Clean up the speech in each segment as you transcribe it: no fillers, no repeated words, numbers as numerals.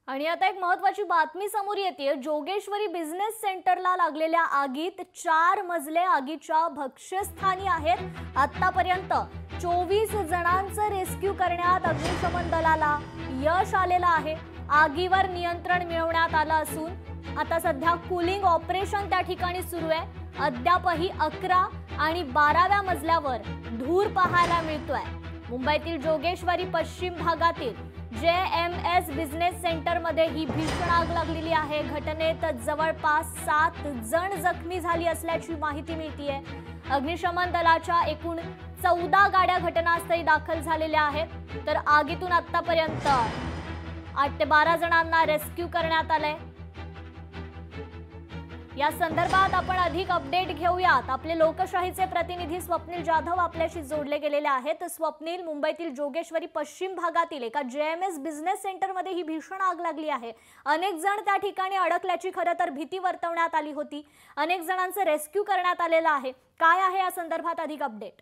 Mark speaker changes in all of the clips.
Speaker 1: आणि आता एक महत्त्वाची बातमी समोर येते। जोगेश्वरी बिझनेस सेंटरला लागलेल्या आगीत 4 मजले आगीच्या भक्ष्यस्थानी आहेत। आतापर्यंत 24 जणांचं रेस्क्यू करण्यात अग्निशमन दलाला यश आलेलं आहे। आगीवर नियंत्रण मिळवण्यात आलं असून आता सध्या कूलिंग ऑपरेशन त्या ठिकाणी सुरू आहे। अद्यापही 11 आणि 12व्या मजल्यावर धूर पाहायला मिळतोय। मुंबईतील जोगेश्वरी पश्चिम भागातील JMS बिझनेस सेंटर मध्ये ही भीषण आग लागलेली आहे। घटनेत जवळपास 7 जण जखमी झाली असल्याची माहिती मिळतेय। अग्निशमन दलाच्या एकूण 14 गाड्या घटनास्थळी दाखल झालेल्या आहेत। तर आगीतून आतापर्यंत 8 ते 12 जणांना रेस्क्यू करण्यात आलंय। या संदर्भात आपण अधिक अपडेट घेऊयात। आपले लोकशाहीचे प्रतिनिधी स्वप्नील जाधव आपल्याशी जोडले गेलेले आहेत। स्वप्नील, मुंबईतील जोगेश्वरी पश्चिम भागातील एका JMS बिझनेस सेंटर मध्ये ही भीषण आग लागली आहे। अनेक जण त्या ठिकाणी अडकल्याची खरं तर भीती वर्तवण्यात आली होती। अनेक जणांचं रेस्क्यू करण्यात आलेलं आहे। काय आहे या संदर्भात अधिक अपडेट?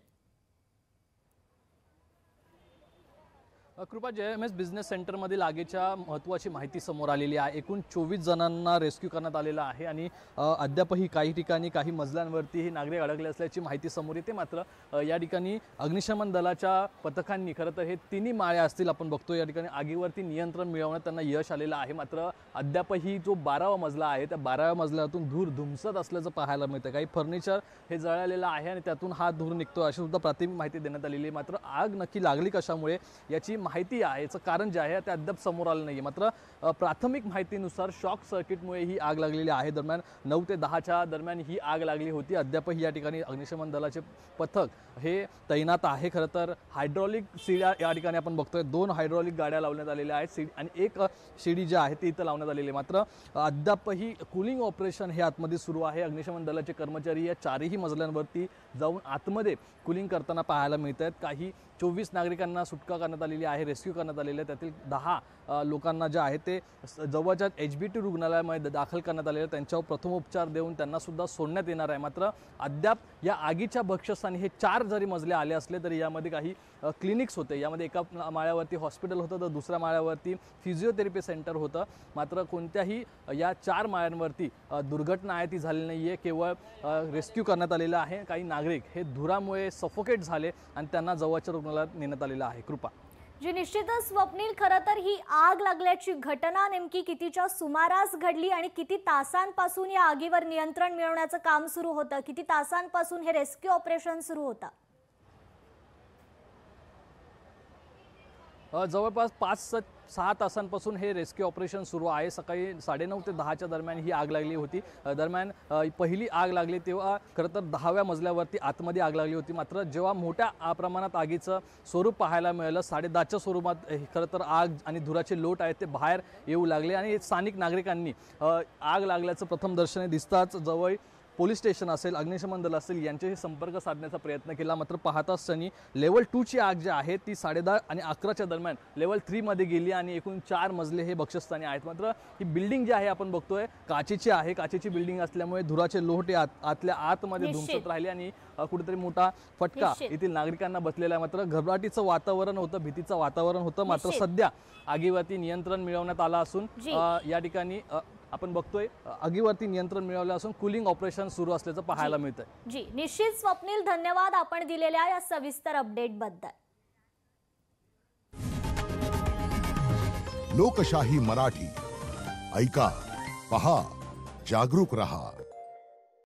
Speaker 2: कृपा, JMS बिझनेस सेंटरमधील आगीच्या महत्त्वाची माहिती समोर आलेली आहे। एकूण 24 जणांना रेस्क्यू करण्यात आलेला आहे आणि अद्यापही काही ठिकाणी काही मजल्यांवरती हे नागरिक अडकले असल्याची माहिती समोर येते। मात्र या ठिकाणी अग्निशमन दलाच्या पथकांनी खरं तर हे तिन्ही माळे असतील आपण बघतो या ठिकाणी आगीवरती नियंत्रण मिळवण्यात त्यांना यश आलेलं आहे। मात्र अद्यापही जो 12वा मजला आहे त्या 12व्या मजल्यातून धूर धुमसत असल्याचं पाहायला मिळतं। काही फर्निचर हे जळालेलं आहे आणि त्यातून हा धूर निघतो अशी सुद्धा प्राथमिक माहिती देण्यात आलेली आहे। मात्र आग नक्की लागली कशामुळे याची माहिती आहे, याचं कारण जे आहे ते अद्याप समोर आलं नाही। मात्र प्राथमिक माहितीनुसार शॉक सर्किटमुळे ही आग लागलेली आहे। दरम्यान 9 ते 10च्या दरम्यान ही आग लागली होती। अद्यापही या ठिकाणी अग्निशमन दलाचे पथक हे तैनात आहे। खरं तर हायड्रॉलिक शिड्या या ठिकाणी आपण बघतोय 2 हायड्रॉलिक गाड्या लावण्यात आलेल्या आहेत आणि एक शिडी जी आहे ती इथं लावण्यात आलेली आहे। मात्र अद्यापही कूलिंग ऑपरेशन हे आतमध्ये सुरू आहे। अग्निशमन दलाचे कर्मचारी या 4ही मजल्यांवरती जाऊन आतमध्ये कूलिंग करताना पाहायला मिळत आहेत। काही 24 नागरिकांना सुटका करण्यात आलेली आहे, रेस्क्यू करण्यात आलेले आहे। त्यातील 10 लोकांना जे आहे ते जवळच्या HBT रुग्णालयामध्ये दाखल करण्यात आलेले, त्यांच्यावर प्रथमोपचार देऊन त्यांना सुद्धा सोडण्यात येणार आहे। मात्र अद्याप या आगीच्या भक्ष्यस्थानी हे 4 जरी मजले आले असले तरी यामध्ये काही क्लिनिक्स होते। यामध्ये एका माळ्यावरती हॉस्पिटल होतं तर दुसऱ्या माळ्यावरती फिजिओथेरपी सेंटर होतं। मात्र कोणत्याही या 4 माळ्यांवरती दुर्घटना आहे ती झाली नाही आहे। केवळ रेस्क्यू करण्यात आलेलं आहे। काही नागरिक हे धुरामुळे सफोकेट झाले आणि त्यांना जवळच्या रुग्णालयात नेण्यात आलेलं आहे। कृपा
Speaker 1: जी, निश्चितच स्वप्नील, खरं तर ही आग लागल्याची घटना नेमकी कितीच्या सुमारास घडली आणि किती तासांपासून या आगीवर नियंत्रण मिळवण्याचं काम सुरू होतं? किती तासांपासून हे रेस्क्यू ऑपरेशन सुरू होतं?
Speaker 2: जवळपास 5-6 तासांपासून हे रेस्क्यू ऑपरेशन सुरू आहे। सकाळी 9:30 ते 10च्या दरम्यान ही आग लागली होती। दरम्यान पहिली आग लागली तेव्हा खरं तर 10व्या मजल्यावरती आतमध्ये आग लागली होती। मात्र जेव्हा मोठ्या प्रमाणात आगीचं स्वरूप पाहायला मिळालं 10:30च्या स्वरूपात खरं तर आग आणि धुराचे लोट आहेत ते बाहेर येऊ लागले आणि स्थानिक नागरिकांनी आग लागल्याचं प्रथम दर्शनी दिसताच जवळ पोलीस स्टेशन असेल, अग्निशमन दल असेल यांच्याशी संपर्क साधण्याचा प्रयत्न केला। मात्र पाहताच त्यांनी लेवल 2 ची आग जी आहे ती 10:30 आणि 11च्या दरम्यान लेवल 3 मध्ये गेली आणि एकूण 4 मजले हे भक्ष्यस्थानी आहेत। मात्र ही बिल्डिंग जी आहे आपण बघतोय काचेची आहे। काचेची बिल्डिंग असल्यामुळे धुराचे लोट आतल्या आतमध्ये धुमसत राहिले आणि कुठेतरी मोठा फटका येथील नागरिकांना बसलेला आहे। मात्र घबराटीचं वातावरण होतं, भीतीचं वातावरण होतं। मात्र सध्या आगीवरती नियंत्रण मिळवण्यात आलं असून या ठिकाणी आपण बघतोय आगीवरती नियंत्रण मिळवलं असून कूलिंग ऑपरेशन सुरू असल्याचं पाहायला मिळतंय।
Speaker 1: जी, निश्चित स्वप्नील, धन्यवाद आपण दिलेल्या या सविस्तर अपडेट बद्दल।
Speaker 3: लोकशाही मराठी ऐका, पहा, जागरूक रहा।